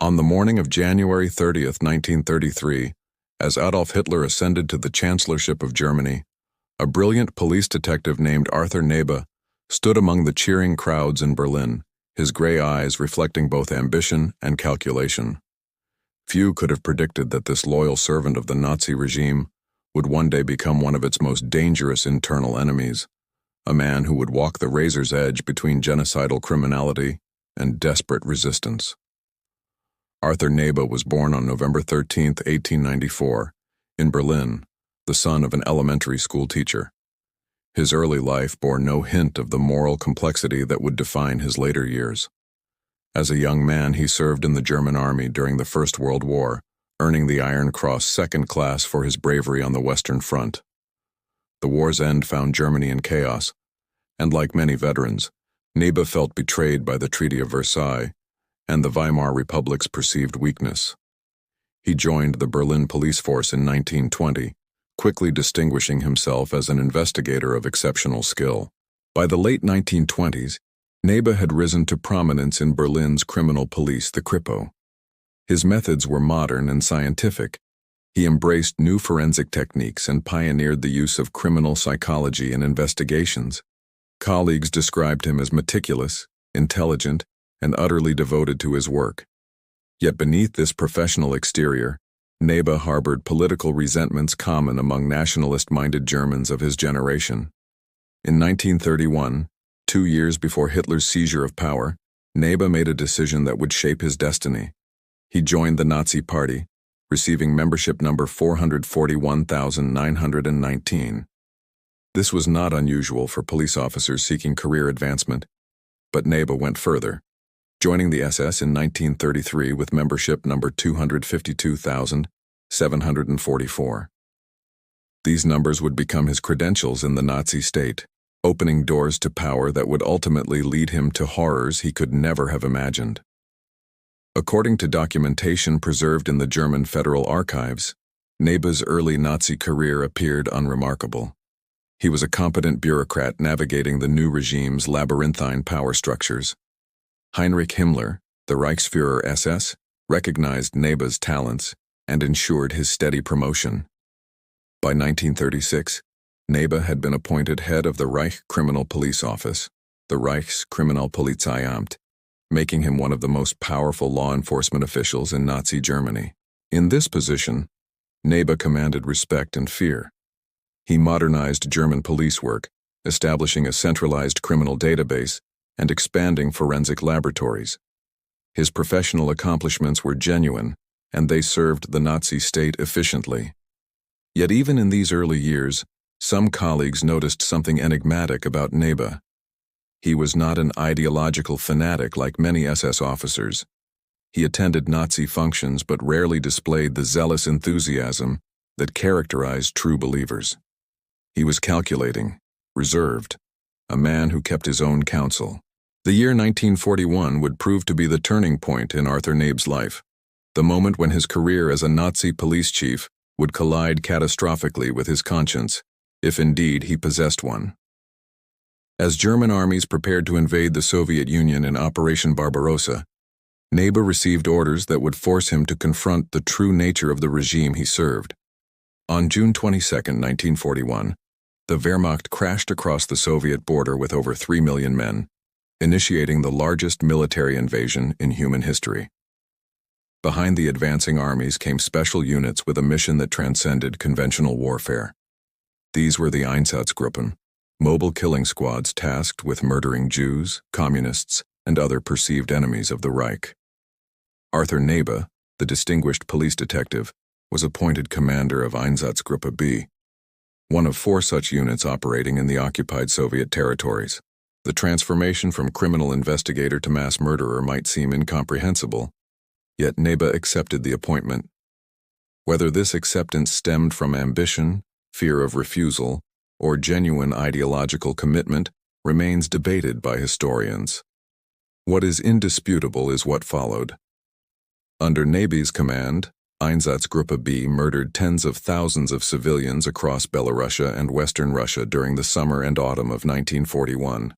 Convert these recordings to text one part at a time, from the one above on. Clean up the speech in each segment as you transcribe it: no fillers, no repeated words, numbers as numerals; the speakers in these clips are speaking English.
On the morning of January 30th, 1933, as Adolf Hitler ascended to the chancellorship of Germany, a brilliant police detective named Arthur Nebe stood among the cheering crowds in Berlin, his gray eyes reflecting both ambition and calculation. Few could have predicted that this loyal servant of the Nazi regime would one day become one of its most dangerous internal enemies, a man who would walk the razor's edge between genocidal criminality and desperate resistance. Arthur Nebe was born on November 13, 1894, in Berlin, the son of an elementary school teacher. His early life bore no hint of the moral complexity that would define his later years. As a young man, he served in the German army during the First World War, earning the Iron Cross Second Class for his bravery on the Western Front. The war's end found Germany in chaos, and like many veterans, Nebe felt betrayed by the Treaty of Versailles and the Weimar Republic's perceived weakness. He joined the Berlin police force in 1920, quickly distinguishing himself as an investigator of exceptional skill. By the late 1920s, Nebe had risen to prominence in Berlin's criminal police, the Kripo. His methods were modern and scientific. He embraced new forensic techniques and pioneered the use of criminal psychology in investigations. Colleagues described him as meticulous, intelligent, and utterly devoted to his work. Yet beneath this professional exterior, Nebe harbored political resentments common among nationalist-minded Germans of his generation. In 1931, 2 years before Hitler's seizure of power, Nebe made a decision that would shape his destiny. He joined the Nazi Party, receiving membership number 441,919. This was not unusual for police officers seeking career advancement, but Nebe went further, joining the SS in 1933 with membership number 252,744. These numbers would become his credentials in the Nazi state, opening doors to power that would ultimately lead him to horrors he could never have imagined. According to documentation preserved in the German Federal Archives, Nebe's early Nazi career appeared unremarkable. He was a competent bureaucrat navigating the new regime's labyrinthine power structures. Heinrich Himmler, the Reichsführer SS, recognized Nebe's talents and ensured his steady promotion. By 1936, Nebe had been appointed head of the Reich Criminal Police Office, the Reichskriminalpolizeiamt, making him one of the most powerful law enforcement officials in Nazi Germany. In this position, Nebe commanded respect and fear. He modernized German police work, establishing a centralized criminal database and expanding forensic laboratories. His professional accomplishments were genuine, and they served the Nazi state efficiently. Yet even in these early years, some colleagues noticed something enigmatic about Nebe. He was not an ideological fanatic like many SS officers. He attended Nazi functions but rarely displayed the zealous enthusiasm that characterized true believers. He was calculating, reserved, a man who kept his own counsel. The year 1941 would prove to be the turning point in Arthur Nebe's life, the moment when his career as a Nazi police chief would collide catastrophically with his conscience, if indeed he possessed one. As German armies prepared to invade the Soviet Union in Operation Barbarossa, Nebe received orders that would force him to confront the true nature of the regime he served. On June 22, 1941, the Wehrmacht crashed across the Soviet border with over 3 million men, initiating the largest military invasion in human history. Behind the advancing armies came special units with a mission that transcended conventional warfare. These were the Einsatzgruppen, mobile killing squads tasked with murdering Jews, communists, and other perceived enemies of the Reich. Arthur Nebe, the distinguished police detective, was appointed commander of Einsatzgruppe B, one of 4 such units operating in the occupied Soviet territories. The transformation from criminal investigator to mass murderer might seem incomprehensible, yet Nebe accepted the appointment. Whether this acceptance stemmed from ambition, fear of refusal, or genuine ideological commitment remains debated by historians. What is indisputable is what followed. Under Nebe's command, Einsatzgruppe B murdered tens of thousands of civilians across Belarusia and Western Russia during the summer and autumn of 1941.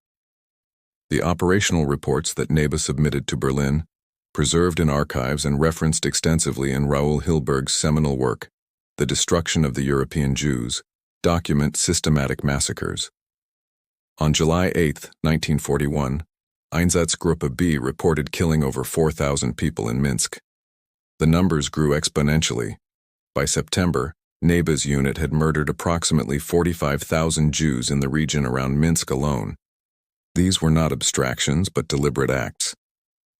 The operational reports that Nebe submitted to Berlin preserved in archives and referenced extensively in Raoul Hilberg's seminal work, The Destruction of the European Jews, document systematic massacres. On July 8, 1941, Einsatzgruppe B reported killing over 4,000 people in Minsk. The numbers grew exponentially. By September, Nebe's unit had murdered approximately 45,000 Jews in the region around Minsk alone. These were not abstractions but deliberate acts.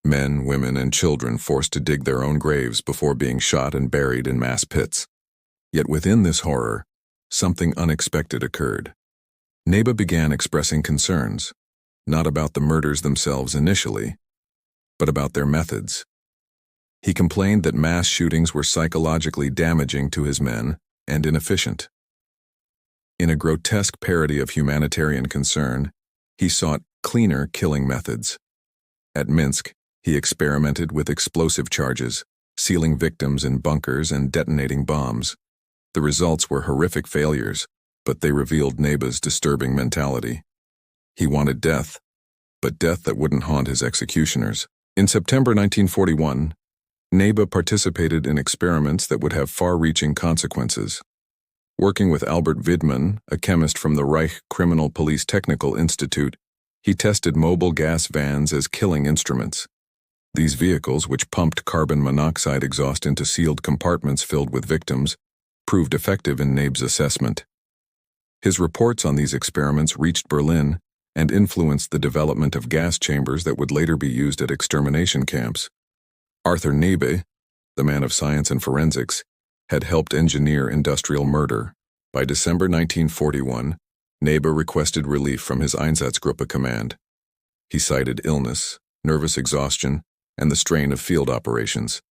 Men, women, and children forced to dig their own graves before being shot and buried in mass pits. Yet within this horror, something unexpected occurred. Nebe began expressing concerns, not about the murders themselves initially, but about their methods. He complained that mass shootings were psychologically damaging to his men and inefficient. In a grotesque parody of humanitarian concern, he sought cleaner killing methods. At Minsk, he experimented with explosive charges, sealing victims in bunkers and detonating bombs. The results were horrific failures, but they revealed Nebe's disturbing mentality. He wanted death, but death that wouldn't haunt his executioners. In September 1941, Nebe participated in experiments that would have far-reaching consequences. Working with Albert Widmann, a chemist from the Reich Criminal Police Technical Institute, he tested mobile gas vans as killing instruments. These vehicles, which pumped carbon monoxide exhaust into sealed compartments filled with victims, proved effective in Nebe's assessment. His reports on these experiments reached Berlin and influenced the development of gas chambers that would later be used at extermination camps. Arthur Nebe, the man of science and forensics, had helped engineer industrial murder. By December 1941, Nebe requested relief from his Einsatzgruppe command. He cited illness, nervous exhaustion, and the strain of field operations.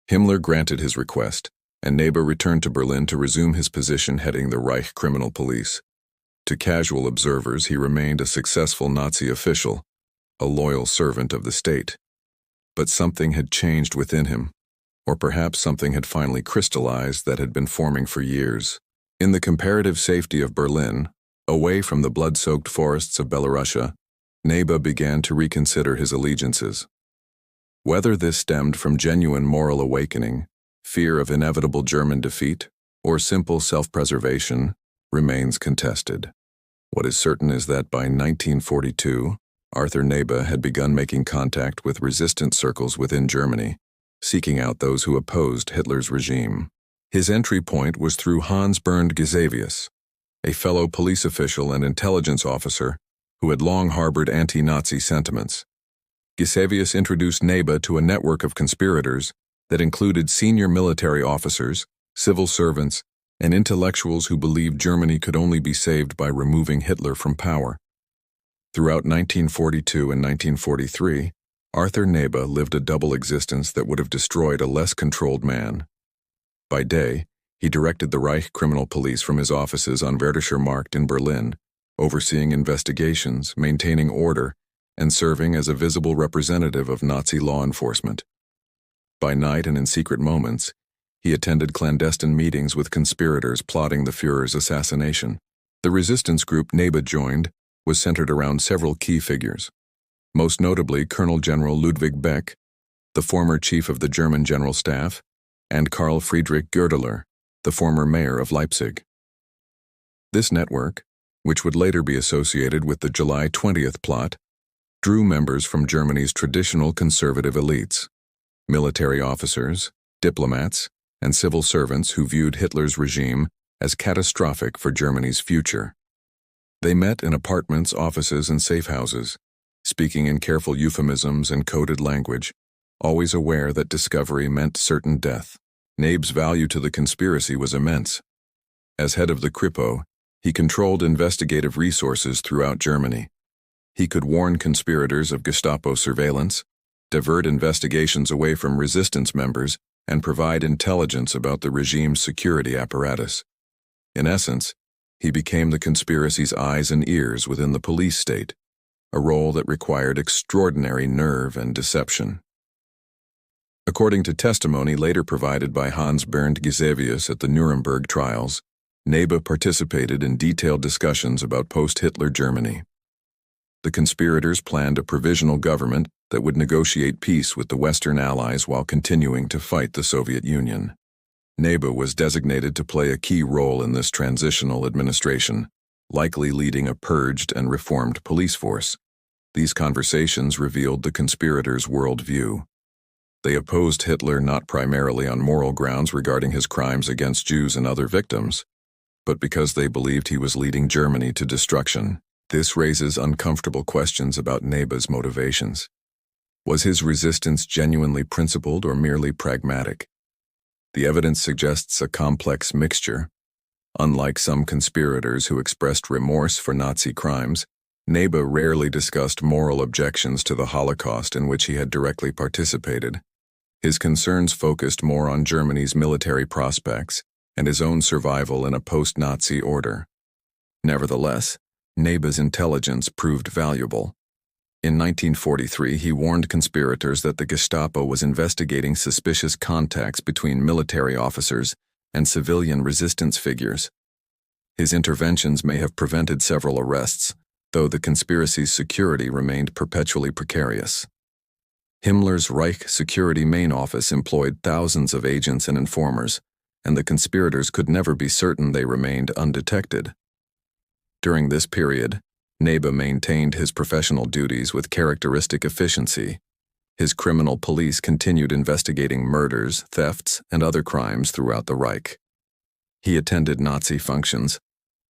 Himmler granted his request, and Nebe returned to Berlin to resume his position heading the Reich Criminal Police. To casual observers, he remained a successful Nazi official, a loyal servant of the state. But something had changed within him, or perhaps something had finally crystallized that had been forming for years. In the comparative safety of Berlin, away from the blood-soaked forests of Belarusia, Nebe began to reconsider his allegiances. Whether this stemmed from genuine moral awakening, fear of inevitable German defeat, or simple self-preservation, remains contested. What is certain is that by 1942, Arthur Nebe had begun making contact with resistance circles within Germany, seeking out those who opposed Hitler's regime. His entry point was through Hans Bernd Gisevius, a fellow police official and intelligence officer who had long harbored anti-Nazi sentiments. Gisevius introduced Nebe to a network of conspirators that included senior military officers, civil servants, and intellectuals who believed Germany could only be saved by removing Hitler from power. Throughout 1942 and 1943, Arthur Nebe lived a double existence that would have destroyed a less controlled man. By day, he directed the Reich Criminal Police from his offices on Verdischer Markt in Berlin, overseeing investigations, maintaining order, and serving as a visible representative of Nazi law enforcement. By night and in secret moments, he attended clandestine meetings with conspirators plotting the Führer's assassination. The resistance group Nebe joined was centered around several key figures, most notably Colonel General Ludwig Beck, the former chief of the German General Staff, and Karl Friedrich Goerdeler, the former mayor of Leipzig. This network, which would later be associated with the July 20th plot, drew members from Germany's traditional conservative elites, military officers, diplomats, and civil servants who viewed Hitler's regime as catastrophic for Germany's future. They met in apartments, offices, and safe houses, speaking in careful euphemisms and coded language, always aware that discovery meant certain death. Nebe's value to the conspiracy was immense. As head of the Kripo, he controlled investigative resources throughout Germany. He could warn conspirators of Gestapo surveillance, divert investigations away from resistance members, and provide intelligence about the regime's security apparatus. In essence, he became the conspiracy's eyes and ears within the police state, a role that required extraordinary nerve and deception. According to testimony later provided by Hans Bernd Gisevius at the Nuremberg trials, Nebe participated in detailed discussions about post-Hitler Germany. The conspirators planned a provisional government that would negotiate peace with the Western Allies while continuing to fight the Soviet Union. Nebe was designated to play a key role in this transitional administration, likely leading a purged and reformed police force. These conversations revealed the conspirators' worldview. They opposed Hitler not primarily on moral grounds regarding his crimes against Jews and other victims, but because they believed he was leading Germany to destruction. This raises uncomfortable questions about Nebe's motivations. Was his resistance genuinely principled or merely pragmatic? The evidence suggests a complex mixture. Unlike some conspirators who expressed remorse for Nazi crimes, Nebe rarely discussed moral objections to the Holocaust in which he had directly participated. His concerns focused more on Germany's military prospects and his own survival in a post-Nazi order. Nevertheless, Nebe's intelligence proved valuable. In 1943, he warned conspirators that the Gestapo was investigating suspicious contacts between military officers and civilian resistance figures. His interventions may have prevented several arrests, though the conspiracy's security remained perpetually precarious. Himmler's Reich Security Main Office employed thousands of agents and informers, and the conspirators could never be certain they remained undetected. During this period, Nebe maintained his professional duties with characteristic efficiency. His criminal police continued investigating murders, thefts, and other crimes throughout the Reich. He attended Nazi functions,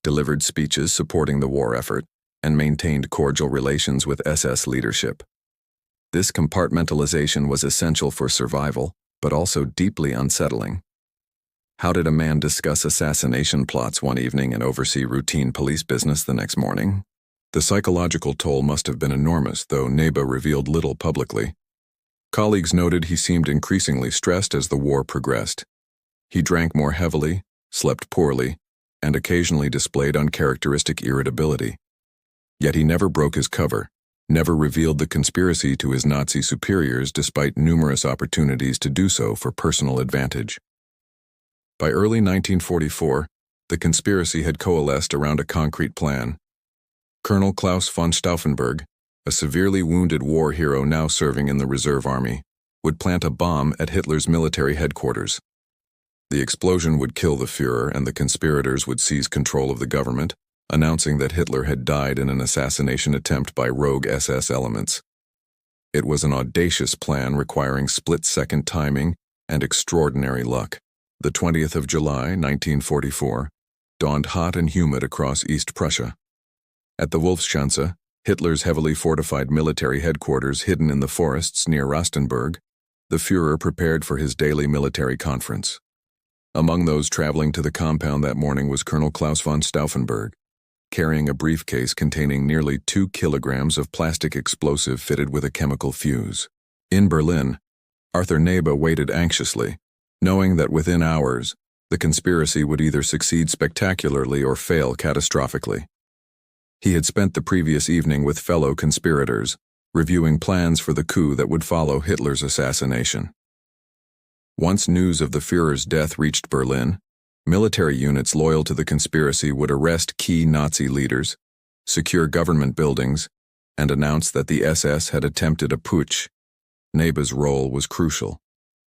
delivered speeches supporting the war effort, and maintained cordial relations with SS leadership. This compartmentalization was essential for survival, but also deeply unsettling. How did a man discuss assassination plots one evening and oversee routine police business the next morning? The psychological toll must have been enormous, though Nebe revealed little publicly. Colleagues noted he seemed increasingly stressed as the war progressed. He drank more heavily, slept poorly, and occasionally displayed uncharacteristic irritability. Yet he never broke his cover, never revealed the conspiracy to his Nazi superiors despite numerous opportunities to do so for personal advantage. By early 1944, the conspiracy had coalesced around a concrete plan. Colonel Klaus von Stauffenberg, a severely wounded war hero now serving in the Reserve Army, would plant a bomb at Hitler's military headquarters. The explosion would kill the Führer and the conspirators would seize control of the government, announcing that Hitler had died in an assassination attempt by rogue SS elements. It was an audacious plan requiring split-second timing and extraordinary luck. The 20th of July, 1944, dawned hot and humid across East Prussia. At the Wolfschanze, Hitler's heavily fortified military headquarters hidden in the forests near Rastenburg, the Führer prepared for his daily military conference. Among those traveling to the compound that morning was Colonel Klaus von Stauffenberg, carrying a briefcase containing nearly 2 kilograms of plastic explosive fitted with a chemical fuse. In Berlin, Arthur Nebe waited anxiously, knowing that within hours, the conspiracy would either succeed spectacularly or fail catastrophically. He had spent the previous evening with fellow conspirators, reviewing plans for the coup that would follow Hitler's assassination. Once news of the Führer's death reached Berlin, military units loyal to the conspiracy would arrest key Nazi leaders, secure government buildings, and announce that the SS had attempted a putsch. Nebe's role was crucial.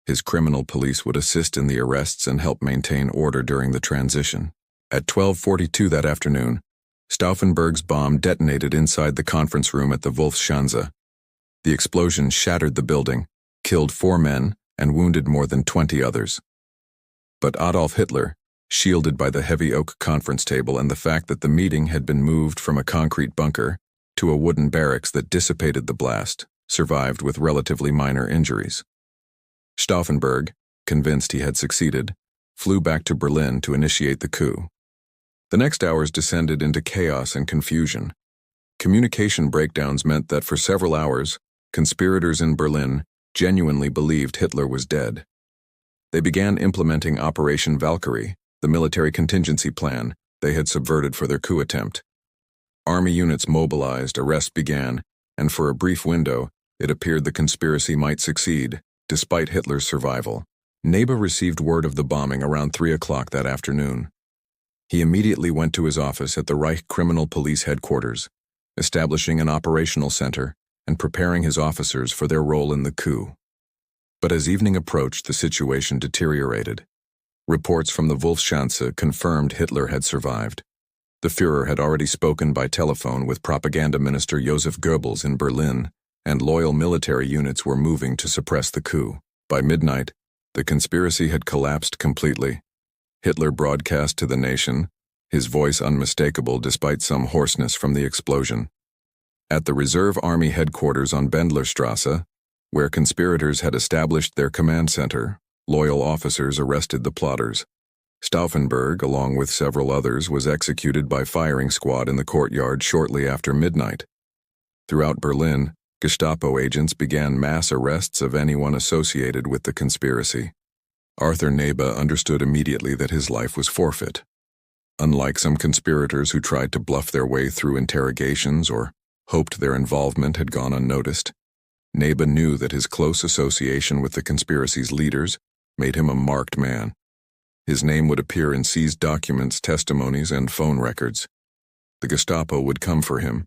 His criminal police would assist in the arrests and help maintain order during the transition. At 12:42 that afternoon, Stauffenberg's bomb detonated inside the conference room at the Wolfschanze. The explosion shattered the building, killed 4 men, and wounded more than 20 others. But Adolf Hitler, shielded by the heavy oak conference table and the fact that the meeting had been moved from a concrete bunker to a wooden barracks that dissipated the blast, survived with relatively minor injuries. Stauffenberg, convinced he had succeeded, flew back to Berlin to initiate the coup. The next hours descended into chaos and confusion. Communication breakdowns meant that for several hours, conspirators in Berlin genuinely believed Hitler was dead. They began implementing Operation Valkyrie, the military contingency plan they had subverted for their coup attempt. Army units mobilized, arrests began, and for a brief window, it appeared the conspiracy might succeed, despite Hitler's survival. Nebe received word of the bombing around 3 o'clock that afternoon. He immediately went to his office at the Reich Criminal Police Headquarters, establishing an operational center and preparing his officers for their role in the coup. But as evening approached, the situation deteriorated. Reports from the Wolfschanze confirmed Hitler had survived. The Führer had already spoken by telephone with propaganda minister Joseph Goebbels in Berlin, and loyal military units were moving to suppress the coup. By midnight, the conspiracy had collapsed completely. Hitler broadcast to the nation, his voice unmistakable despite some hoarseness from the explosion. At the Reserve Army headquarters on Bendlerstrasse, where conspirators had established their command center, loyal officers arrested the plotters. Stauffenberg, along with several others, was executed by firing squad in the courtyard shortly after midnight. Throughout Berlin, Gestapo agents began mass arrests of anyone associated with the conspiracy. Arthur Nebe understood immediately that his life was forfeit. Unlike some conspirators who tried to bluff their way through interrogations or hoped their involvement had gone unnoticed, Nebe knew that his close association with the conspiracy's leaders made him a marked man. His name would appear in seized documents, testimonies, and phone records. The Gestapo would come for him,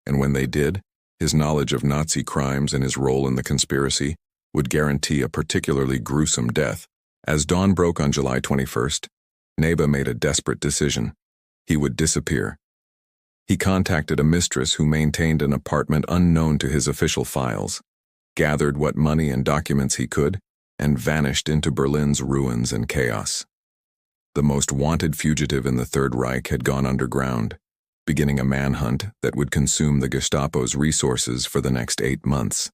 and when they did, his knowledge of Nazi crimes and his role in the conspiracy would guarantee a particularly gruesome death. As dawn broke on July 21st, Nebe made a desperate decision. He would disappear. He contacted a mistress who maintained an apartment unknown to his official files, gathered what money and documents he could, and vanished into Berlin's ruins and chaos. The most wanted fugitive in the Third Reich had gone underground, beginning a manhunt that would consume the Gestapo's resources for the next 8 months.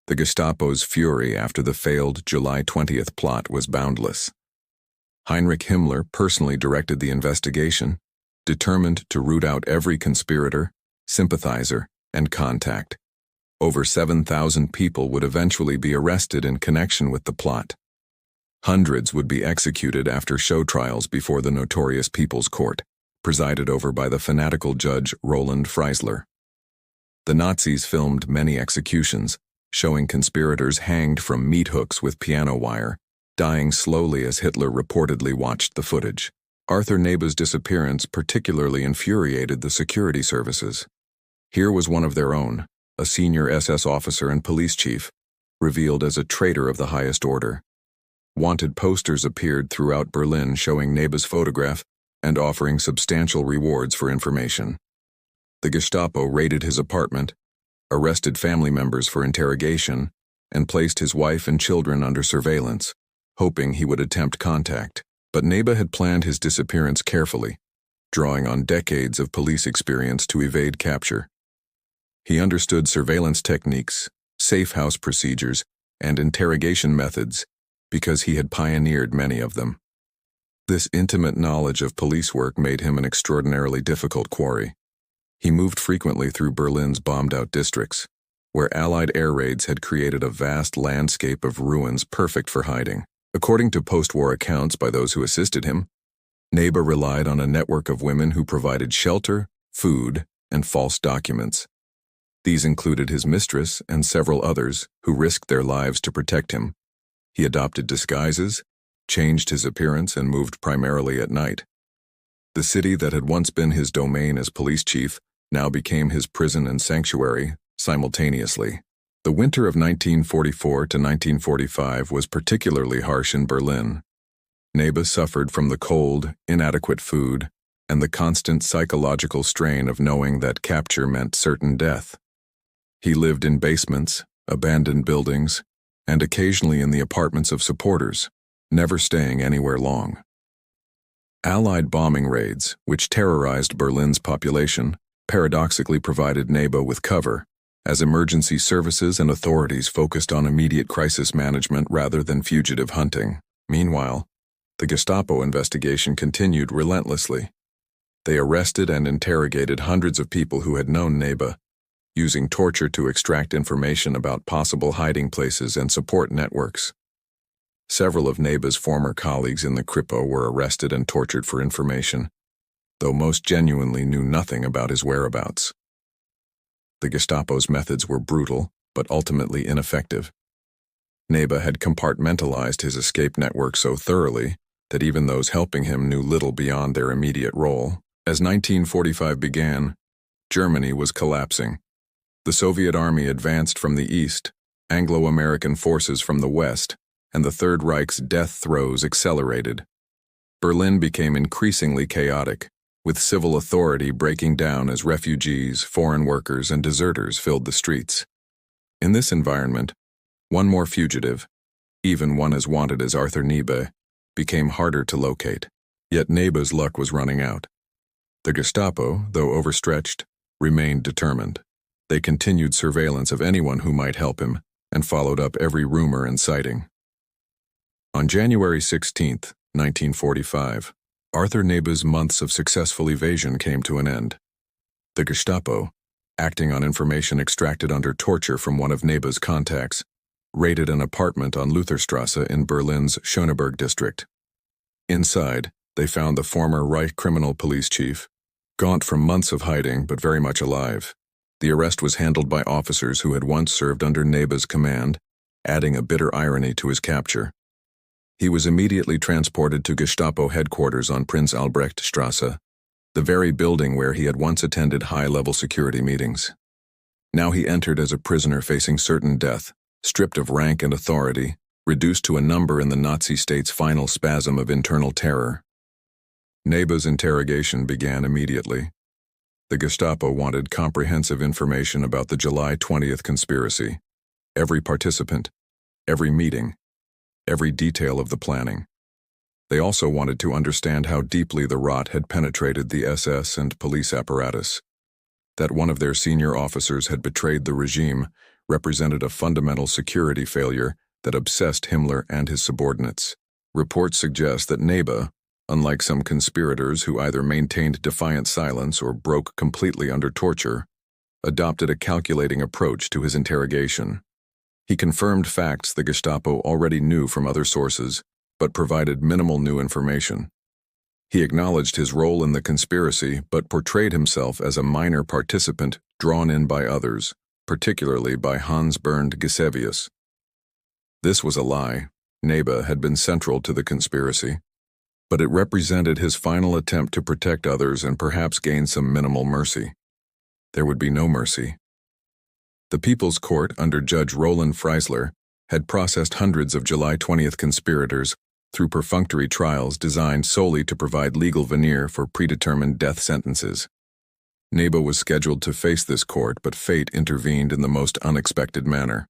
The Gestapo's fury after the failed July 20th plot was boundless. Heinrich Himmler personally directed the investigation, determined to root out every conspirator, sympathizer, and contact. Over 7,000 people would eventually be arrested in connection with the plot. Hundreds would be executed after show trials before the notorious People's Court, presided over by the fanatical judge Roland Freisler. The Nazis filmed many executions, showing conspirators hanged from meat hooks with piano wire, dying slowly as Hitler reportedly watched the footage. Arthur Nebe's disappearance particularly infuriated the security services. Here was one of their own, a senior SS officer and police chief, revealed as a traitor of the highest order. Wanted posters appeared throughout Berlin showing Nebe's photograph and offering substantial rewards for information. The Gestapo raided his apartment, arrested family members for interrogation, and placed his wife and children under surveillance, hoping he would attempt contact. But Nebe had planned his disappearance carefully, drawing on decades of police experience to evade capture. He understood surveillance techniques, safe house procedures, and interrogation methods because he had pioneered many of them. This intimate knowledge of police work made him an extraordinarily difficult quarry. He moved frequently through Berlin's bombed-out districts, where Allied air raids had created a vast landscape of ruins perfect for hiding. According to post-war accounts by those who assisted him, Nebe relied on a network of women who provided shelter, food, and false documents. These included his mistress and several others who risked their lives to protect him. He adopted disguises, changed his appearance, and moved primarily at night. The city that had once been his domain as police chief now became his prison and sanctuary simultaneously. The winter of 1944 to 1945 was particularly harsh in Berlin. Nebe suffered from the cold, inadequate food, and the constant psychological strain of knowing that capture meant certain death. He lived in basements, abandoned buildings, and occasionally in the apartments of supporters, never staying anywhere long. Allied bombing raids, which terrorized Berlin's population, paradoxically provided Nebe with cover, as emergency services and authorities focused on immediate crisis management rather than fugitive hunting. Meanwhile, the Gestapo investigation continued relentlessly. They arrested and interrogated hundreds of people who had known Nebe, using torture to extract information about possible hiding places and support networks. Several of Nebe's former colleagues in the Kripo were arrested and tortured for information, though most genuinely knew nothing about his whereabouts. The Gestapo's methods were brutal, but ultimately ineffective. Nebe had compartmentalized his escape network so thoroughly that even those helping him knew little beyond their immediate role. As 1945 began, Germany was collapsing. The Soviet army advanced from the east, Anglo-American forces from the west, and the Third Reich's death throes accelerated. Berlin became increasingly chaotic, with civil authority breaking down as refugees, foreign workers, and deserters filled the streets. In this environment, one more fugitive, even one as wanted as Arthur Nebe, became harder to locate. Yet Nebe's luck was running out. The Gestapo, though overstretched, remained determined. They continued surveillance of anyone who might help him and followed up every rumor and sighting. On January 16, 1945, Arthur Nebe's months of successful evasion came to an end. The Gestapo, acting on information extracted under torture from one of Nebe's contacts, raided an apartment on Lutherstrasse in Berlin's Schöneberg district. Inside, they found the former Reich criminal police chief, gaunt from months of hiding but very much alive. The arrest was handled by officers who had once served under Nebe's command, adding a bitter irony to his capture. He was immediately transported to Gestapo headquarters on Prince Albrechtstrasse, the very building where he had once attended high-level security meetings. Now he entered as a prisoner facing certain death, stripped of rank and authority, reduced to a number in the Nazi state's final spasm of internal terror. Nebe's interrogation began immediately. The Gestapo wanted comprehensive information about the July 20th conspiracy, every participant, every meeting, every detail of the planning. They also wanted to understand how deeply the rot had penetrated the SS and police apparatus. That one of their senior officers had betrayed the regime represented a fundamental security failure that obsessed Himmler and his subordinates. Reports suggest that Nebe, unlike some conspirators who either maintained defiant silence or broke completely under torture, adopted a calculating approach to his interrogation. He confirmed facts the Gestapo already knew from other sources, but provided minimal new information. He acknowledged his role in the conspiracy, but portrayed himself as a minor participant drawn in by others, particularly by Hans Bernd Gisevius. This was a lie. Nebe had been central to the conspiracy, but it represented his final attempt to protect others and perhaps gain some minimal mercy. There would be no mercy. The People's Court, under Judge Roland Freisler, had processed hundreds of July 20th conspirators through perfunctory trials designed solely to provide legal veneer for predetermined death sentences. Nebe was scheduled to face this court, but fate intervened in the most unexpected manner.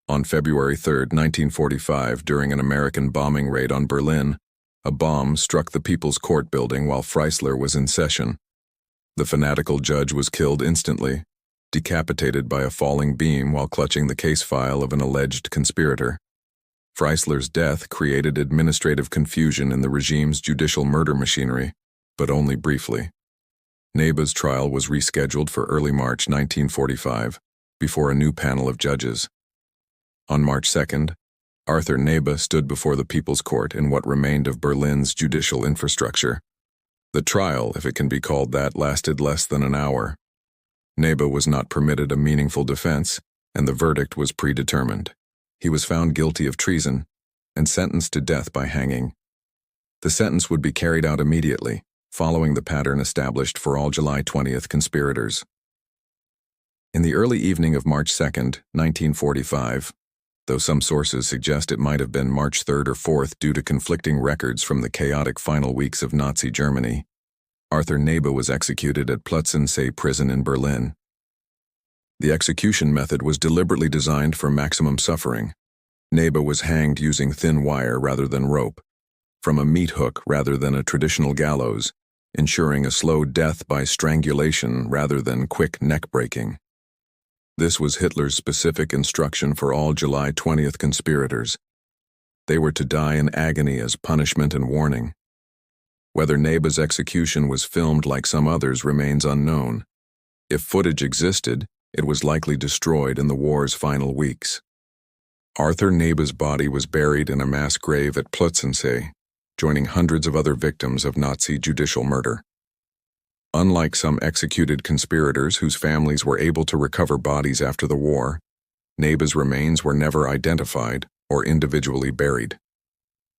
On February 3, 1945, during an American bombing raid on Berlin, a bomb struck the People's Court building while Freisler was in session. The fanatical judge was killed instantly, decapitated by a falling beam while clutching the case file of an alleged conspirator. Freisler's death created administrative confusion in the regime's judicial murder machinery, but only briefly. Nebe's trial was rescheduled for early March 1945, before a new panel of judges. On March 2nd, Arthur Nebe stood before the People's Court in what remained of Berlin's judicial infrastructure. The trial, if it can be called that, lasted less than an hour. Nebe was not permitted a meaningful defense, and the verdict was predetermined. He was found guilty of treason and sentenced to death by hanging. The sentence would be carried out immediately, following the pattern established for all July 20th conspirators. In the early evening of March 2nd, 1945, though some sources suggest it might have been March 3rd or 4th due to conflicting records from the chaotic final weeks of Nazi Germany, Arthur Nebe was executed at Plötzensee prison in Berlin. The execution method was deliberately designed for maximum suffering. Nebe was hanged using thin wire rather than rope, from a meat hook rather than a traditional gallows, ensuring a slow death by strangulation rather than quick neck breaking. This was Hitler's specific instruction for all July 20th conspirators. They were to die in agony as punishment and warning. Whether Nebe's execution was filmed like some others remains unknown. If footage existed, it was likely destroyed in the war's final weeks. Arthur Nebe's body was buried in a mass grave at Plötzensee, joining hundreds of other victims of Nazi judicial murder. Unlike some executed conspirators whose families were able to recover bodies after the war, Nebe's remains were never identified or individually buried.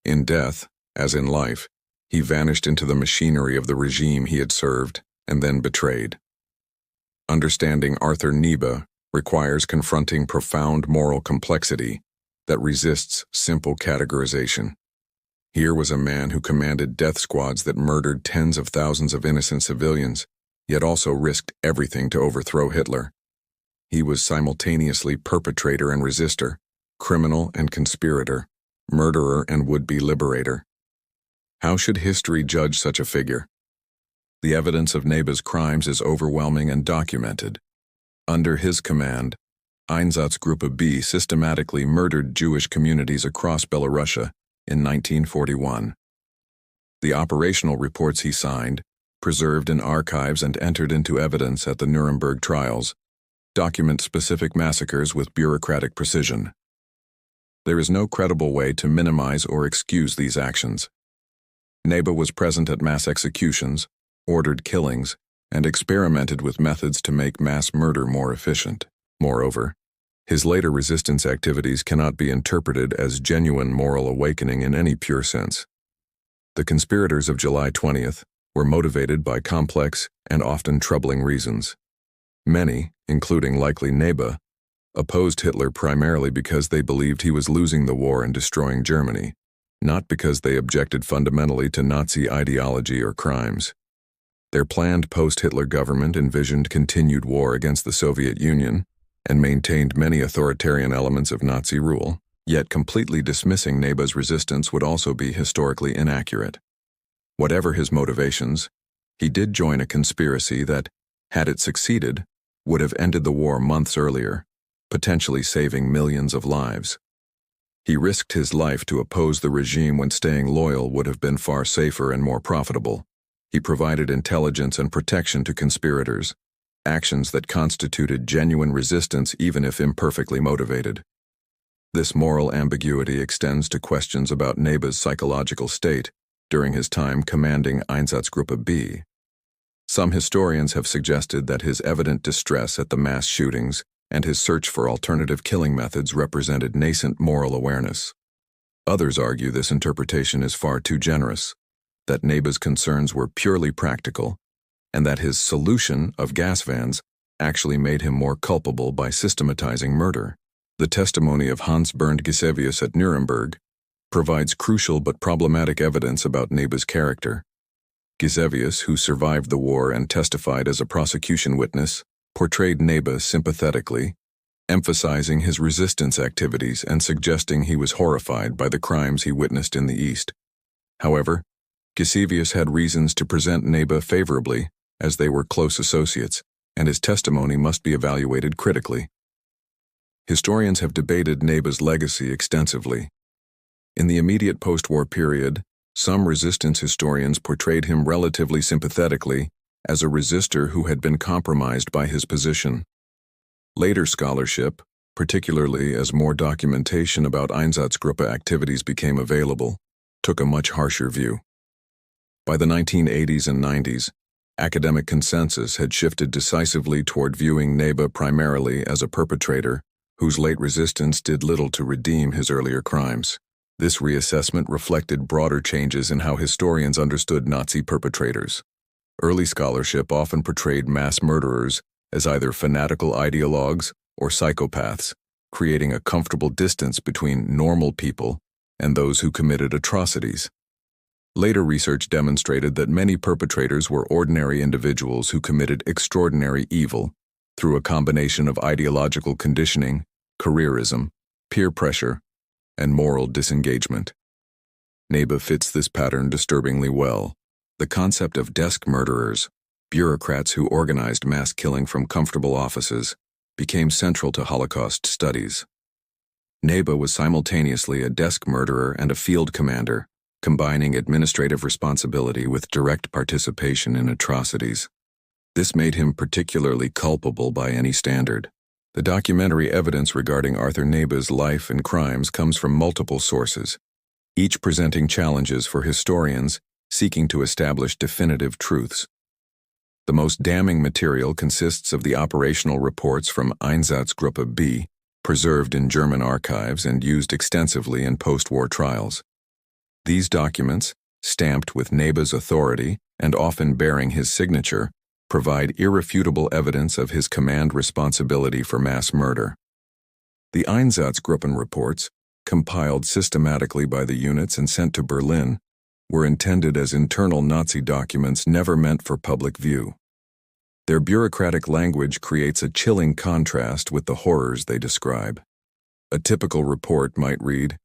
In death, as in life, he vanished into the machinery of the regime he had served and then betrayed. Understanding Arthur Nebe requires confronting profound moral complexity that resists simple categorization. Here was a man who commanded death squads that murdered tens of thousands of innocent civilians, yet also risked everything to overthrow Hitler. He was simultaneously perpetrator and resistor, criminal and conspirator, murderer and would-be liberator. How should history judge such a figure? The evidence of Nebe's crimes is overwhelming and documented. Under his command, Einsatzgruppe B systematically murdered Jewish communities across Belarusia in 1941. The operational reports he signed, preserved in archives and entered into evidence at the Nuremberg trials, document specific massacres with bureaucratic precision. There is no credible way to minimize or excuse these actions. Nebe was present at mass executions, ordered killings, and experimented with methods to make mass murder more efficient. Moreover, his later resistance activities cannot be interpreted as genuine moral awakening in any pure sense. The conspirators of July 20th were motivated by complex and often troubling reasons. Many, including likely Nebe, opposed Hitler primarily because they believed he was losing the war and destroying Germany, not because they objected fundamentally to Nazi ideology or crimes. Their planned post-Hitler government envisioned continued war against the Soviet Union and maintained many authoritarian elements of Nazi rule, yet completely dismissing Nebe's resistance would also be historically inaccurate. Whatever his motivations, he did join a conspiracy that, had it succeeded, would have ended the war months earlier, potentially saving millions of lives. He risked his life to oppose the regime when staying loyal would have been far safer and more profitable. He provided intelligence and protection to conspirators, actions that constituted genuine resistance even if imperfectly motivated. This moral ambiguity extends to questions about Nebe's psychological state during his time commanding Einsatzgruppe B. Some historians have suggested that his evident distress at the mass shootings and his search for alternative killing methods represented nascent moral awareness. Others argue this interpretation is far too generous, that Nebe's concerns were purely practical, and that his solution of gas vans actually made him more culpable by systematizing murder. The testimony of Hans Bernd Gisevius at Nuremberg provides crucial but problematic evidence about Nebe's character. Gisevius, who survived the war and testified as a prosecution witness, portrayed Nebe sympathetically, emphasizing his resistance activities and suggesting he was horrified by the crimes he witnessed in the East. However, Gisevius had reasons to present Nebe favorably, as they were close associates, and his testimony must be evaluated critically. Historians have debated Nebe's legacy extensively. In the immediate post-war period, some resistance historians portrayed him relatively sympathetically as a resistor who had been compromised by his position. Later scholarship, particularly as more documentation about Einsatzgruppe activities became available, took a much harsher view. By the 1980s and 90s, academic consensus had shifted decisively toward viewing Nebe primarily as a perpetrator whose late resistance did little to redeem his earlier crimes. This reassessment reflected broader changes in how historians understood Nazi perpetrators. Early scholarship often portrayed mass murderers as either fanatical ideologues or psychopaths, creating a comfortable distance between normal people and those who committed atrocities. Later research demonstrated that many perpetrators were ordinary individuals who committed extraordinary evil through a combination of ideological conditioning, careerism, peer pressure, and moral disengagement. Nebe fits this pattern disturbingly well. The concept of desk murderers, bureaucrats who organized mass killing from comfortable offices, became central to Holocaust studies. Nebe was simultaneously a desk murderer and a field commander, combining administrative responsibility with direct participation in atrocities. This made him particularly culpable by any standard. The documentary evidence regarding Arthur Nebe's life and crimes comes from multiple sources, each presenting challenges for historians seeking to establish definitive truths. The most damning material consists of the operational reports from Einsatzgruppe B, preserved in German archives and used extensively in post-war trials. These documents, stamped with Nebe's authority and often bearing his signature, provide irrefutable evidence of his command responsibility for mass murder. The Einsatzgruppen reports, compiled systematically by the units and sent to Berlin, were intended as internal Nazi documents never meant for public view. Their bureaucratic language creates a chilling contrast with the horrors they describe. A typical report might read,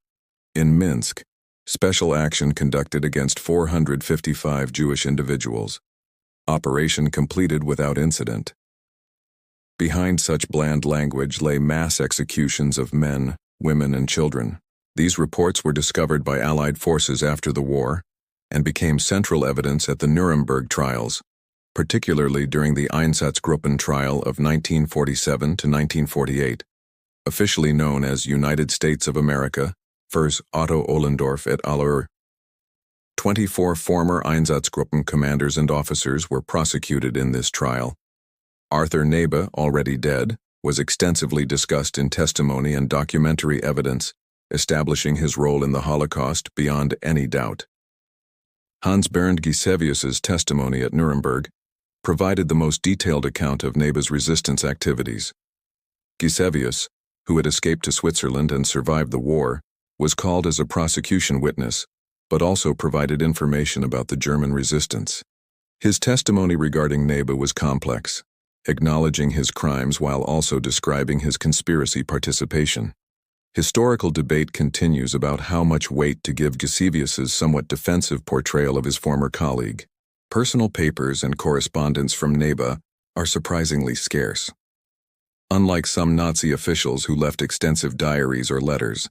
"In Minsk, special action conducted against 455 Jewish individuals. Operation completed without incident." Behind such bland language lay mass executions of men, women, and children. These reports were discovered by Allied forces after the war and became central evidence at the Nuremberg trials, particularly during the Einsatzgruppen trial of 1947 to 1948, officially known as United States of America versus Otto Ohlendorf et al. 24 former Einsatzgruppen commanders and officers were prosecuted in this trial. Arthur Nebe, already dead, was extensively discussed in testimony and documentary evidence, establishing his role in the Holocaust beyond any doubt. Hans Bernd Gisevius's testimony at Nuremberg provided the most detailed account of Nebe's resistance activities. Gisevius, who had escaped to Switzerland and survived the war, was called as a prosecution witness, but also provided information about the German resistance. His testimony regarding Nebe was complex, acknowledging his crimes while also describing his conspiracy participation. Historical debate continues about how much weight to give Gisevius's somewhat defensive portrayal of his former colleague. Personal papers and correspondence from Nebe are surprisingly scarce. Unlike some Nazi officials who left extensive diaries or letters,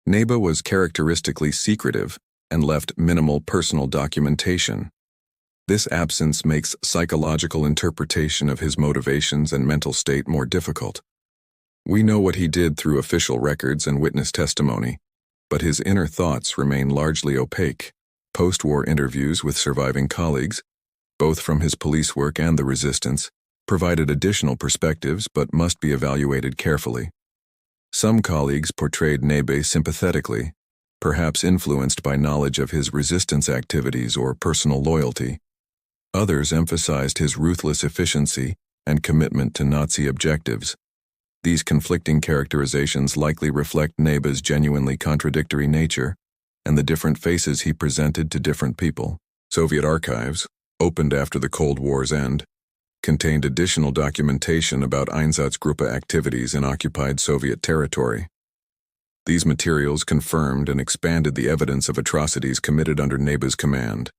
Nebe was characteristically secretive and left minimal personal documentation. This absence makes psychological interpretation of his motivations and mental state more difficult. We know what he did through official records and witness testimony, but his inner thoughts remain largely opaque. Post-war interviews with surviving colleagues, both from his police work and the resistance, provided additional perspectives but must be evaluated carefully. Some colleagues portrayed Nebe sympathetically, perhaps influenced by knowledge of his resistance activities or personal loyalty. Others emphasized his ruthless efficiency and commitment to Nazi objectives. These conflicting characterizations likely reflect Nebe's genuinely contradictory nature and the different faces he presented to different people. Soviet archives, opened after the Cold War's end, contained additional documentation about Einsatzgruppe activities in occupied Soviet territory. These materials confirmed and expanded the evidence of atrocities committed under Nebe's command.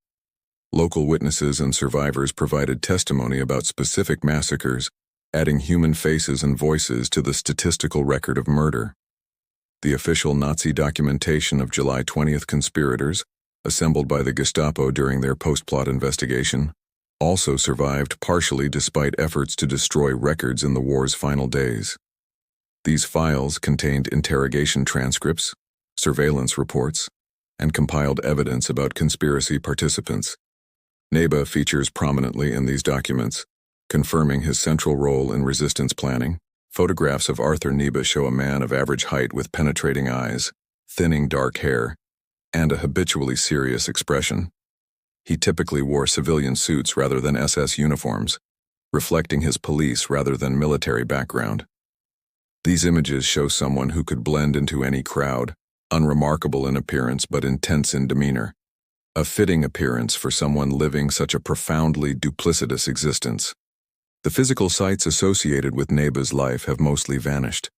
Local witnesses and survivors provided testimony about specific massacres, adding human faces and voices to the statistical record of murder. The official Nazi documentation of July 20th conspirators, assembled by the Gestapo during their post-plot investigation, also survived partially despite efforts to destroy records in the war's final days. These files contained interrogation transcripts, surveillance reports, and compiled evidence about conspiracy participants. Nebe features prominently in these documents, confirming his central role in resistance planning. Photographs of Arthur Nebe show a man of average height with penetrating eyes, thinning dark hair, and a habitually serious expression. He typically wore civilian suits rather than SS uniforms, reflecting his police rather than military background. These images show someone who could blend into any crowd, unremarkable in appearance but intense in demeanor. A fitting appearance for someone living such a profoundly duplicitous existence. The physical sites associated with Nebe's life have mostly vanished.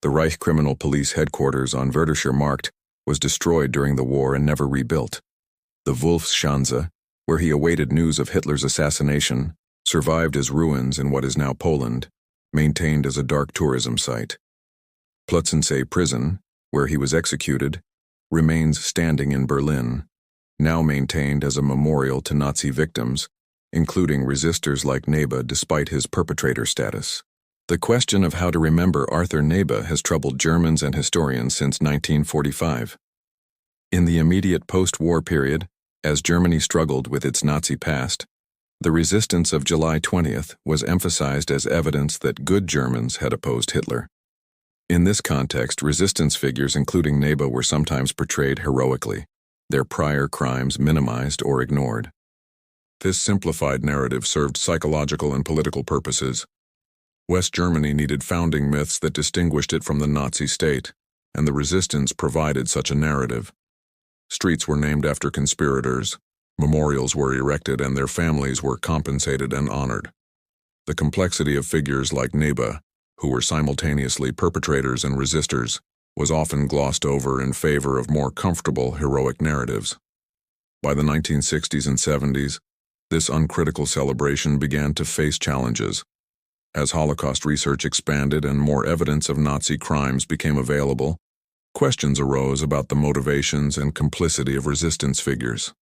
The Reich Criminal Police headquarters on Wörtherscher Markt was destroyed during the war and never rebuilt. The Wolfschanze, where he awaited news of Hitler's assassination, survived as ruins in what is now Poland, maintained as a dark tourism site. Plötzensee prison, where he was executed, remains standing in Berlin, now maintained as a memorial to Nazi victims, including resistors like Nebe despite his perpetrator status. The question of how to remember Arthur Nebe has troubled Germans and historians since 1945. In the immediate post-war period, as Germany struggled with its Nazi past, the resistance of July 20th was emphasized as evidence that good Germans had opposed Hitler. In this context, resistance figures including Nebe were sometimes portrayed heroically, their prior crimes minimized or ignored. This simplified narrative served psychological and political purposes. West Germany needed founding myths that distinguished it from the Nazi state, and the resistance provided such a narrative. Streets were named after conspirators, memorials were erected, and their families were compensated and honored. The complexity of figures like Nebe, who were simultaneously perpetrators and resistors, was often glossed over in favor of more comfortable, heroic narratives. By the 1960s and 70s, this uncritical celebration began to face challenges. As Holocaust research expanded and more evidence of Nazi crimes became available, questions arose about the motivations and complicity of resistance figures.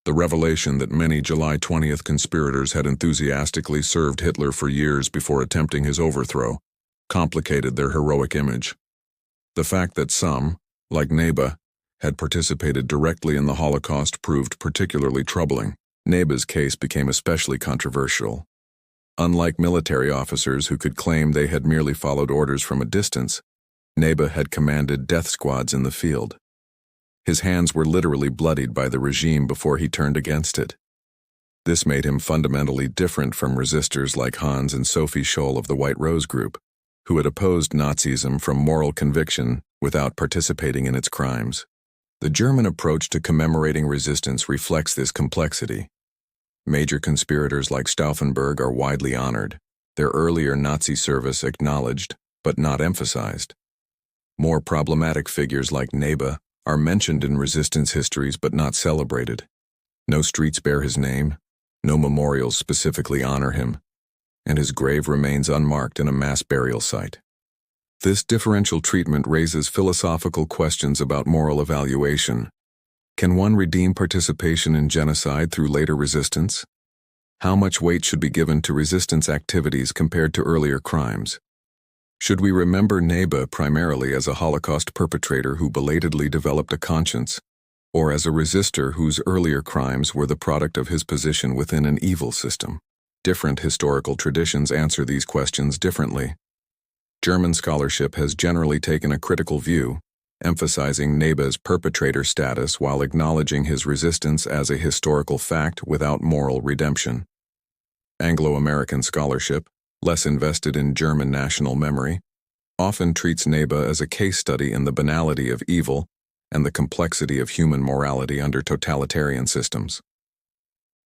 The revelation that many July 20th conspirators had enthusiastically served Hitler for years before attempting his overthrow complicated their heroic image. The fact that some, like Nebe, had participated directly in the Holocaust proved particularly troubling. Nebe's case became especially controversial. Unlike military officers who could claim they had merely followed orders from a distance, Nebe had commanded death squads in the field. His hands were literally bloodied by the regime before he turned against it. This made him fundamentally different from resistors like Hans and Sophie Scholl of the White Rose Group, who had opposed Nazism from moral conviction without participating in its crimes. The German approach to commemorating resistance reflects this complexity. Major conspirators like Stauffenberg are widely honored, their earlier Nazi service acknowledged but not emphasized. More problematic figures like Nebe are mentioned in resistance histories but not celebrated. No streets bear his name, no memorials specifically honor him, and his grave remains unmarked in a mass burial site. This differential treatment raises philosophical questions about moral evaluation. Can one redeem participation in genocide through later resistance? How much weight should be given to resistance activities compared to earlier crimes? Should we remember Nebe primarily as a Holocaust perpetrator who belatedly developed a conscience, or as a resistor whose earlier crimes were the product of his position within an evil system? Different historical traditions answer these questions differently. German scholarship has generally taken a critical view, emphasizing Nebe's perpetrator status while acknowledging his resistance as a historical fact without moral redemption. Anglo-American scholarship, less invested in German national memory, often treats Nebe as a case study in the banality of evil and the complexity of human morality under totalitarian systems.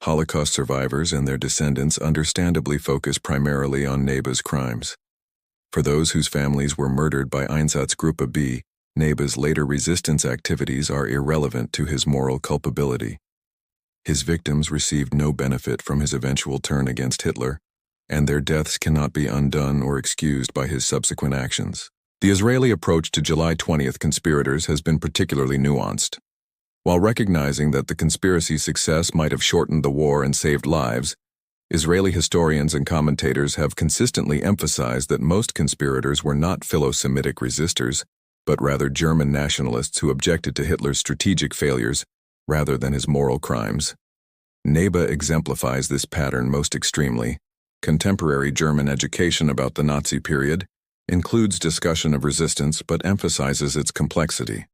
Holocaust survivors and their descendants understandably focus primarily on Nebe's crimes. For those whose families were murdered by Einsatzgruppe B, Nebe's later resistance activities are irrelevant to his moral culpability. His victims received no benefit from his eventual turn against Hitler, and their deaths cannot be undone or excused by his subsequent actions. The Israeli approach to July 20th conspirators has been particularly nuanced. While recognizing that the conspiracy's success might have shortened the war and saved lives, Israeli historians and commentators have consistently emphasized that most conspirators were not philo-Semitic resistors, but rather German nationalists who objected to Hitler's strategic failures rather than his moral crimes. Nebe exemplifies this pattern most extremely. Contemporary German education about the Nazi period includes discussion of resistance but emphasizes its complexity.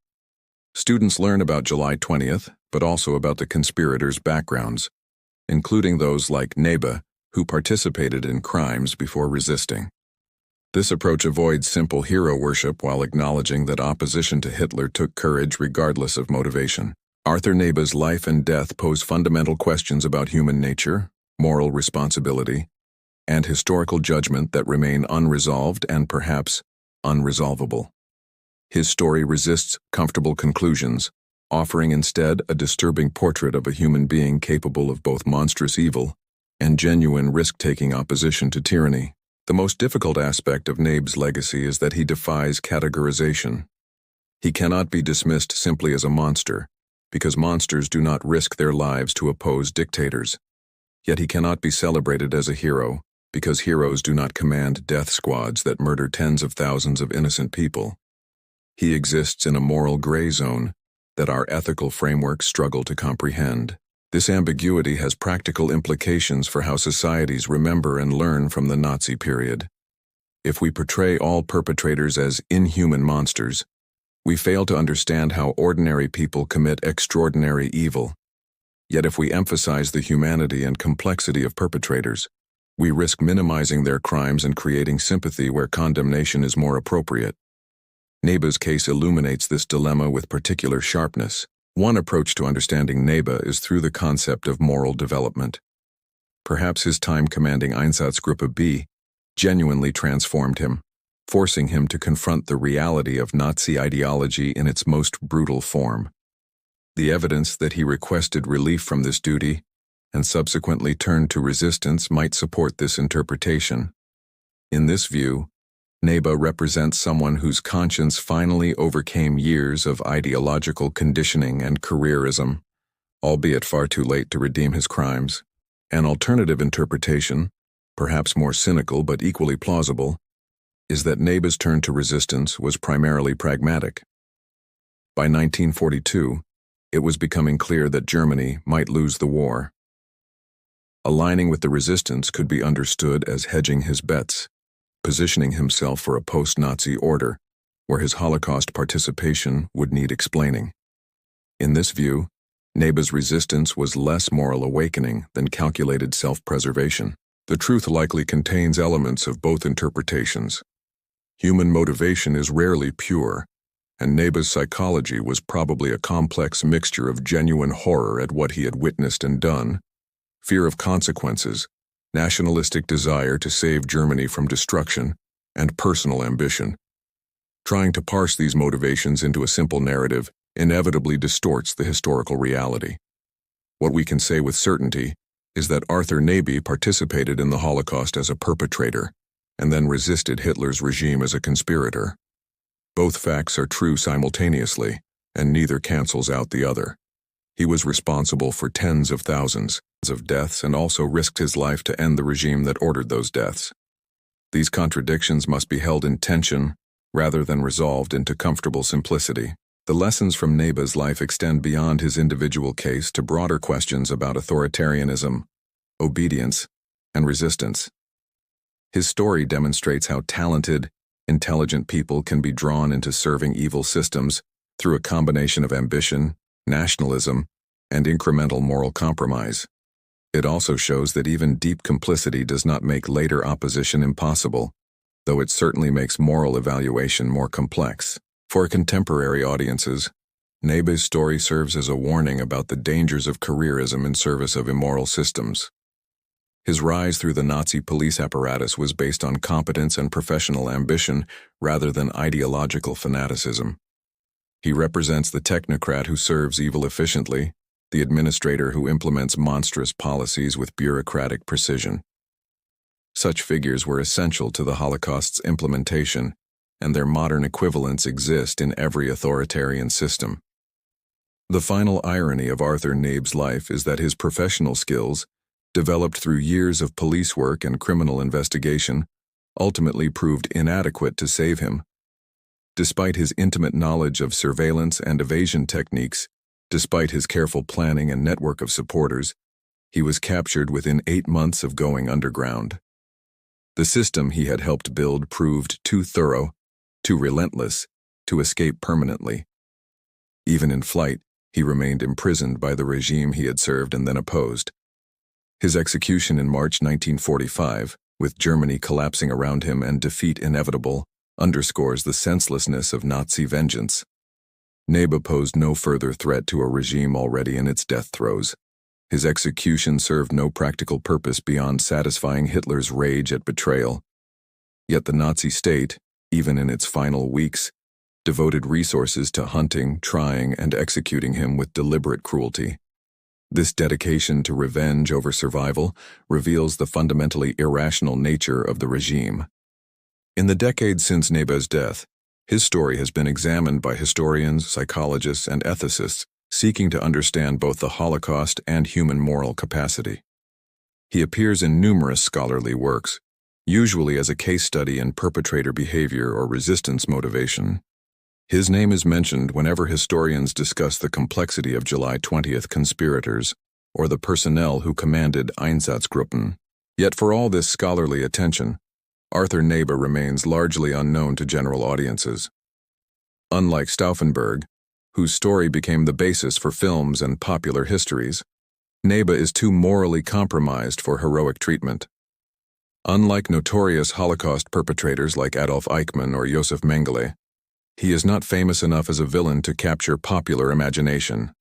Students learn about July 20th, but also about the conspirators' backgrounds, including those like Nebe, who participated in crimes before resisting. This approach avoids simple hero worship while acknowledging that opposition to Hitler took courage regardless of motivation. Arthur Nebe's life and death pose fundamental questions about human nature, moral responsibility, and historical judgment that remain unresolved and perhaps unresolvable. His story resists comfortable conclusions, offering instead a disturbing portrait of a human being capable of both monstrous evil and genuine risk-taking opposition to tyranny. The most difficult aspect of Nebe's legacy is that he defies categorization. He cannot be dismissed simply as a monster, because monsters do not risk their lives to oppose dictators. Yet he cannot be celebrated as a hero, because heroes do not command death squads that murder tens of thousands of innocent people. He exists in a moral gray zone that our ethical frameworks struggle to comprehend. This ambiguity has practical implications for how societies remember and learn from the Nazi period. If we portray all perpetrators as inhuman monsters, we fail to understand how ordinary people commit extraordinary evil. Yet if we emphasize the humanity and complexity of perpetrators, we risk minimizing their crimes and creating sympathy where condemnation is more appropriate. Nebe's case illuminates this dilemma with particular sharpness. One approach to understanding Nebe is through the concept of moral development. Perhaps his time commanding Einsatzgruppe B genuinely transformed him, forcing him to confront the reality of Nazi ideology in its most brutal form. The evidence that he requested relief from this duty and subsequently turned to resistance might support this interpretation. In this view, Nebe represents someone whose conscience finally overcame years of ideological conditioning and careerism, albeit far too late to redeem his crimes. An alternative interpretation, perhaps more cynical but equally plausible, is that Nebe's turn to resistance was primarily pragmatic. By 1942, it was becoming clear that Germany might lose the war. Aligning with the resistance could be understood as hedging his bets, positioning himself for a post-Nazi order, where his Holocaust participation would need explaining. In this view, Nebe's resistance was less moral awakening than calculated self-preservation. The truth likely contains elements of both interpretations. Human motivation is rarely pure, and Nebe's psychology was probably a complex mixture of genuine horror at what he had witnessed and done, fear of consequences, nationalistic desire to save Germany from destruction, and personal ambition. Trying to parse these motivations into a simple narrative inevitably distorts the historical reality. What we can say with certainty is that Arthur Nebe participated in the Holocaust as a perpetrator, and then resisted Hitler's regime as a conspirator. Both facts are true simultaneously, and neither cancels out the other. He was responsible for tens of thousands of deaths and also risked his life to end the regime that ordered those deaths. These contradictions must be held in tension rather than resolved into comfortable simplicity. The lessons from Nebe's life extend beyond his individual case to broader questions about authoritarianism, obedience, and resistance. His story demonstrates how talented, intelligent people can be drawn into serving evil systems through a combination of ambition, nationalism, and incremental moral compromise. It also shows that even deep complicity does not make later opposition impossible, though it certainly makes moral evaluation more complex. For contemporary audiences, Nebe's story serves as a warning about the dangers of careerism in service of immoral systems. His rise through the Nazi police apparatus was based on competence and professional ambition rather than ideological fanaticism. He represents the technocrat who serves evil efficiently, the administrator who implements monstrous policies with bureaucratic precision. Such figures were essential to the Holocaust's implementation, and their modern equivalents exist in every authoritarian system. The final irony of Arthur Nebe's life is that his professional skills, developed through years of police work and criminal investigation, ultimately proved inadequate to save him. Despite his intimate knowledge of surveillance and evasion techniques, despite his careful planning and network of supporters, he was captured within 8 months of going underground. The system he had helped build proved too thorough, too relentless, to escape permanently. Even in flight, he remained imprisoned by the regime he had served and then opposed. His execution in March 1945, with Germany collapsing around him and defeat inevitable, underscores the senselessness of Nazi vengeance. Nebe posed no further threat to a regime already in its death throes. His execution served no practical purpose beyond satisfying Hitler's rage at betrayal. Yet the Nazi state, even in its final weeks, devoted resources to hunting, trying, and executing him with deliberate cruelty. This dedication to revenge over survival reveals the fundamentally irrational nature of the regime. In the decades since Nebe's death, his story has been examined by historians, psychologists, and ethicists seeking to understand both the Holocaust and human moral capacity. He appears in numerous scholarly works, usually as a case study in perpetrator behavior or resistance motivation. His name is mentioned whenever historians discuss the complexity of July 20th conspirators or the personnel who commanded Einsatzgruppen. Yet for all this scholarly attention, Arthur Nebe remains largely unknown to general audiences. Unlike Stauffenberg, whose story became the basis for films and popular histories, Nebe is too morally compromised for heroic treatment. Unlike notorious Holocaust perpetrators like Adolf Eichmann or Josef Mengele, he is not famous enough as a villain to capture popular imagination.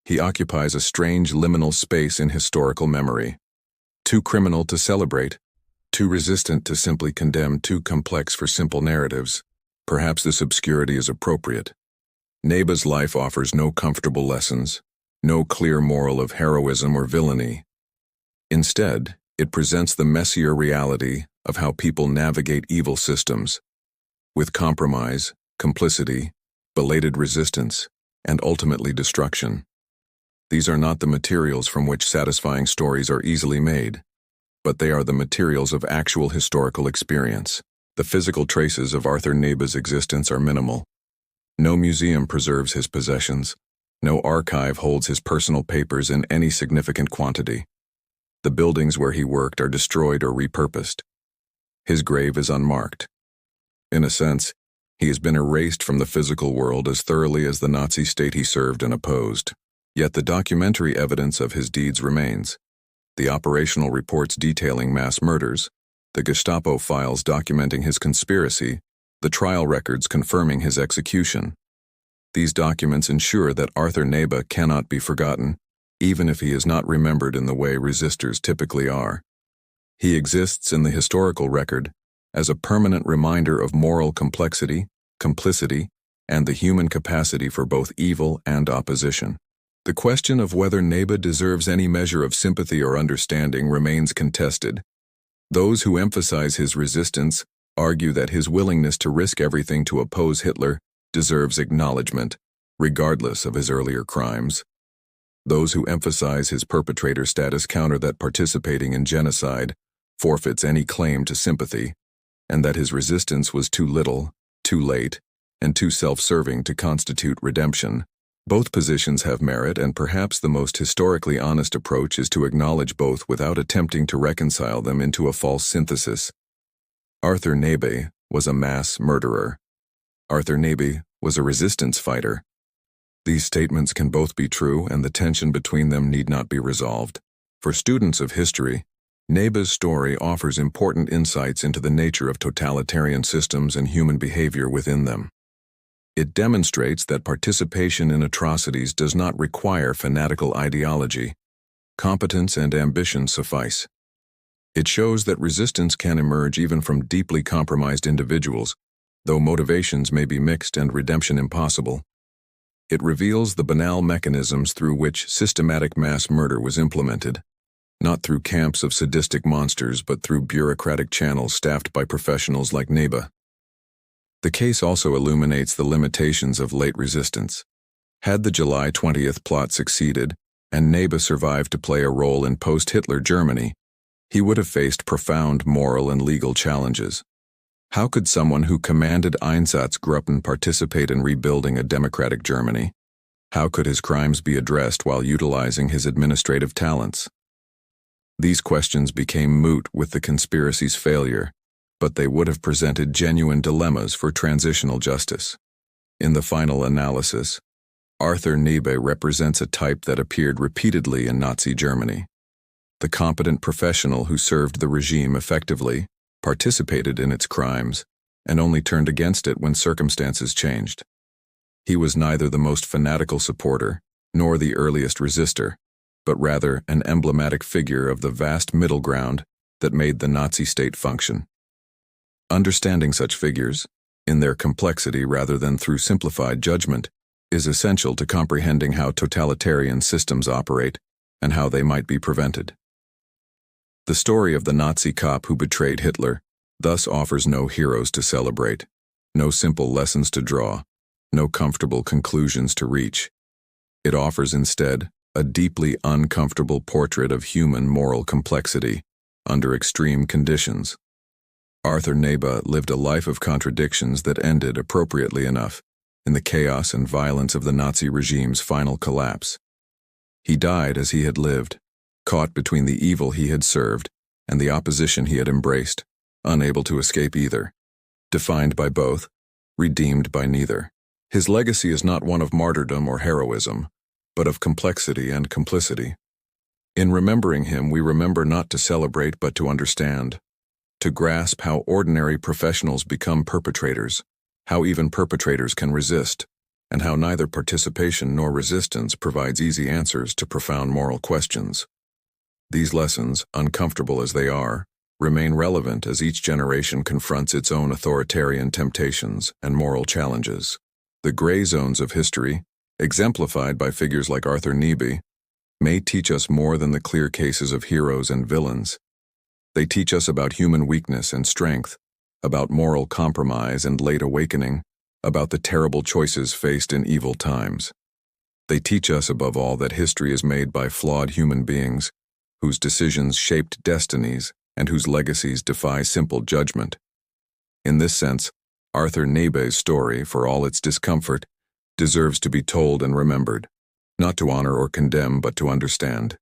He occupies a strange liminal space in historical memory. Too criminal to celebrate, too resistant to simply condemn, too complex for simple narratives. Perhaps this obscurity is appropriate. Nebe's life offers no comfortable lessons, no clear moral of heroism or villainy. Instead, it presents the messier reality of how people navigate evil systems, with compromise, complicity, belated resistance, and ultimately destruction. These are not the materials from which satisfying stories are easily made, but they are the materials of actual historical experience. The physical traces of Arthur Nebe's existence are minimal. No museum preserves his possessions. No archive holds his personal papers in any significant quantity. The buildings where he worked are destroyed or repurposed. His grave is unmarked. In a sense, he has been erased from the physical world as thoroughly as the Nazi state he served and opposed. Yet the documentary evidence of his deeds remains. The operational reports detailing mass murders, the Gestapo files documenting his conspiracy, the trial records confirming his execution. These documents ensure that Arthur Nebe cannot be forgotten, even if he is not remembered in the way resistors typically are. He exists in the historical record as a permanent reminder of moral complexity, complicity, and the human capacity for both evil and opposition. The question of whether Nebe deserves any measure of sympathy or understanding remains contested. Those who emphasize his resistance argue that his willingness to risk everything to oppose Hitler deserves acknowledgement, regardless of his earlier crimes. Those who emphasize his perpetrator status counter that participating in genocide forfeits any claim to sympathy, and that his resistance was too little, too late, and too self-serving to constitute redemption. Both positions have merit, and perhaps the most historically honest approach is to acknowledge both without attempting to reconcile them into a false synthesis. Arthur Nebe was a mass murderer. Arthur Nebe was a resistance fighter. These statements can both be true, and the tension between them need not be resolved. For students of history, Nebe's story offers important insights into the nature of totalitarian systems and human behavior within them. It demonstrates that participation in atrocities does not require fanatical ideology. Competence and ambition suffice. It shows that resistance can emerge even from deeply compromised individuals, though motivations may be mixed and redemption impossible. It reveals the banal mechanisms through which systematic mass murder was implemented, not through camps of sadistic monsters but through bureaucratic channels staffed by professionals like Nebe. The case also illuminates the limitations of late resistance. Had the July 20th plot succeeded, and Nebe survived to play a role in post-Hitler Germany, he would have faced profound moral and legal challenges. How could someone who commanded Einsatzgruppen participate in rebuilding a democratic Germany? How could his crimes be addressed while utilizing his administrative talents? These questions became moot with the conspiracy's failure, but they would have presented genuine dilemmas for transitional justice. In the final analysis, Arthur Nebe represents a type that appeared repeatedly in Nazi Germany. The competent professional who served the regime effectively, participated in its crimes, and only turned against it when circumstances changed. He was neither the most fanatical supporter nor the earliest resistor, but rather an emblematic figure of the vast middle ground that made the Nazi state function. Understanding such figures, in their complexity rather than through simplified judgment, is essential to comprehending how totalitarian systems operate and how they might be prevented. The story of the Nazi cop who betrayed Hitler thus offers no heroes to celebrate, no simple lessons to draw, no comfortable conclusions to reach. It offers instead a deeply uncomfortable portrait of human moral complexity under extreme conditions. Arthur Nebe lived a life of contradictions that ended, appropriately enough, in the chaos and violence of the Nazi regime's final collapse. He died as he had lived, caught between the evil he had served and the opposition he had embraced, unable to escape either, defined by both, redeemed by neither. His legacy is not one of martyrdom or heroism, but of complexity and complicity. In remembering him, we remember not to celebrate but to understand, to grasp how ordinary professionals become perpetrators, how even perpetrators can resist, and how neither participation nor resistance provides easy answers to profound moral questions. These lessons, uncomfortable as they are, remain relevant as each generation confronts its own authoritarian temptations and moral challenges. The gray zones of history, exemplified by figures like Arthur Nebe, may teach us more than the clear cases of heroes and villains. They teach us about human weakness and strength, about moral compromise and late awakening, about the terrible choices faced in evil times. They teach us, above all, that history is made by flawed human beings, whose decisions shaped destinies and whose legacies defy simple judgment. In this sense, Arthur Nebe's story, for all its discomfort, deserves to be told and remembered, not to honor or condemn, but to understand.